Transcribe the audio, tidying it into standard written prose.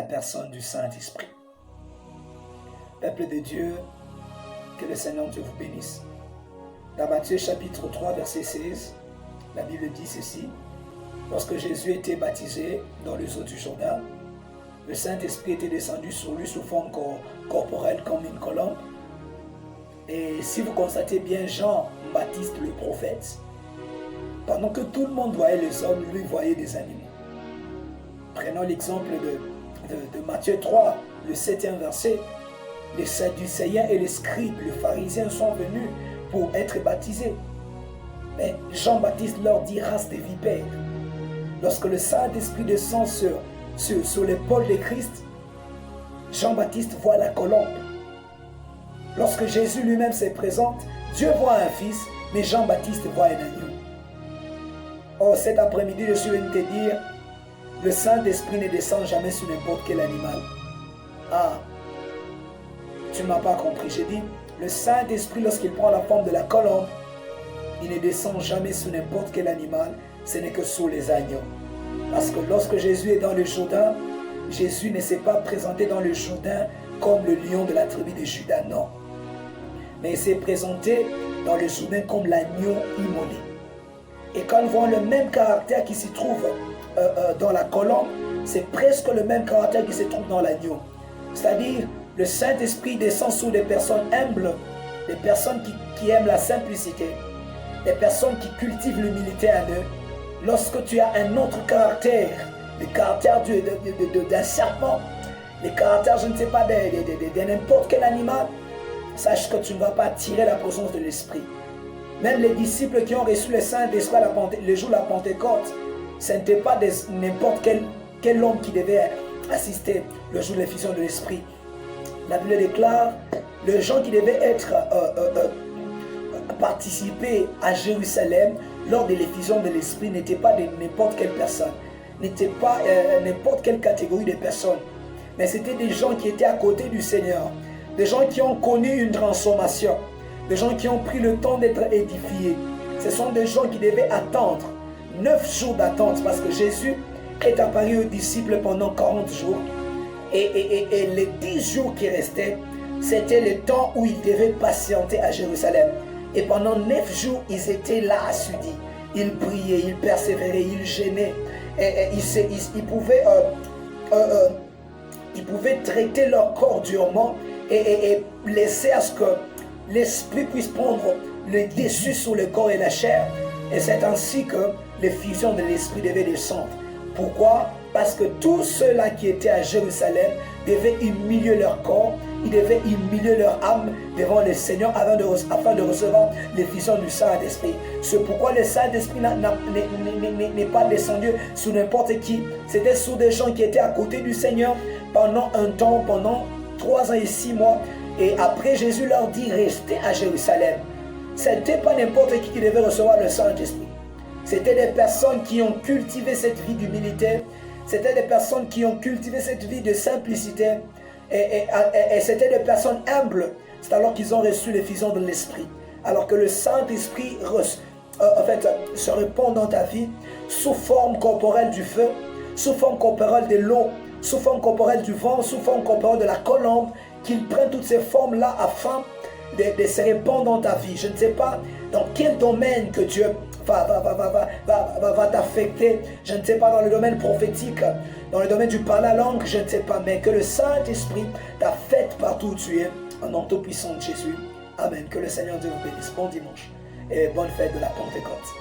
personne du Saint-Esprit. Peuple de Dieu, que le Seigneur Dieu vous bénisse. Dans Matthieu chapitre 3, verset 16, la Bible dit ceci. Lorsque Jésus était baptisé dans les eaux du Jourdain, le Saint-Esprit était descendu sur lui sous forme corporelle comme une colombe. Et si vous constatez bien, Jean-Baptiste le prophète, pendant que tout le monde voyait les hommes, lui voyait des animaux. Prenons l'exemple de Matthieu 3, le 7e verset. Les Sadducéens et les scribes, les pharisiens sont venus pour être baptisés. Mais Jean-Baptiste leur dit race des vipères. Lorsque le Saint-Esprit descend sur l'épaule de Christ, Jean-Baptiste voit la colombe. Lorsque Jésus lui-même se présente, Dieu voit un fils, mais Jean-Baptiste voit un agneau. Oh, cet après-midi, je suis venu te dire, le Saint-Esprit ne descend jamais sur n'importe quel animal. Ah, tu ne m'as pas compris. J'ai dit, le Saint-Esprit, lorsqu'il prend la forme de la colombe, il ne descend jamais sur n'importe quel animal, ce n'est que sur les agneaux. Parce que lorsque Jésus est dans le Jourdain, Jésus ne s'est pas présenté dans le Jourdain comme le lion de la tribu de Juda, non. Mais il s'est présenté dans le Jourdain comme l'agneau immolé. Et quand nous voyons le même caractère qui s'y trouve dans la colombe, c'est presque le même caractère qui se trouve dans l'agneau. C'est-à-dire, le Saint-Esprit descend sur des personnes humbles, des personnes qui aiment la simplicité, des personnes qui cultivent l'humilité en eux. Lorsque tu as un autre caractère, le caractère d'un serpent, le caractère, je ne sais pas, de n'importe quel animal, sache que tu ne vas pas attirer la présence de l'Esprit. Même les disciples qui ont reçu le Saint-Esprit le jour de la Pentecôte, ce n'était pas n'importe quel homme qui devait assister le jour de l'effusion de l'Esprit. La Bible déclare, les gens qui devaient participer à Jérusalem lors de l'effusion de l'Esprit n'étaient pas de n'importe quelle personne, n'étaient pas n'importe quelle catégorie de personnes, mais c'était des gens qui étaient à côté du Seigneur, des gens qui ont connu une transformation, des gens qui ont pris le temps d'être édifiés. Ce sont des gens qui devaient attendre 9 jours d'attente parce que Jésus est apparu aux disciples pendant 40 jours. Et les 10 jours qui restaient, c'était le temps où ils devaient patienter à Jérusalem. Et pendant 9 jours, ils étaient là assidus. Ils priaient, ils persévéraient, ils gênaient. Ils pouvaient traiter leur corps durement et laisser à ce que l'Esprit puisse prendre le dessus sur le corps et la chair. Et c'est ainsi que l'effusion de l'Esprit devait descendre. Pourquoi? Parce que tous ceux-là qui étaient à Jérusalem devaient humilier leur corps, ils devaient humilier leur âme devant le Seigneur afin de recevoir l'effusion du Saint-Esprit. C'est pourquoi le Saint-Esprit n'est pas descendu sur n'importe qui. C'était sur des gens qui étaient à côté du Seigneur pendant un temps, pendant 3 ans et 6 mois. Et après, Jésus leur dit, restez à Jérusalem. Ce n'était pas n'importe qui devait recevoir le Saint-Esprit. C'était des personnes qui ont cultivé cette vie d'humilité. C'était des personnes qui ont cultivé cette vie de simplicité. Et c'était des personnes humbles. C'est alors qu'ils ont reçu l'effusion de l'Esprit. Alors que le Saint-Esprit se répand dans ta vie sous forme corporelle du feu, sous forme corporelle de l'eau, sous forme corporelle du vent, sous forme corporelle de la colombe, qu'il prenne toutes ces formes-là afin de se répandre dans ta vie. Je ne sais pas dans quel domaine que Dieu va t'affecter. Je ne sais pas, dans le domaine prophétique, dans le domaine du parler à langue, je ne sais pas, mais que le Saint-Esprit t'affecte partout où tu es, en nom tout puissant de Jésus. Amen. Que le Seigneur Dieu vous bénisse. Bon dimanche et bonne fête de la Pentecôte.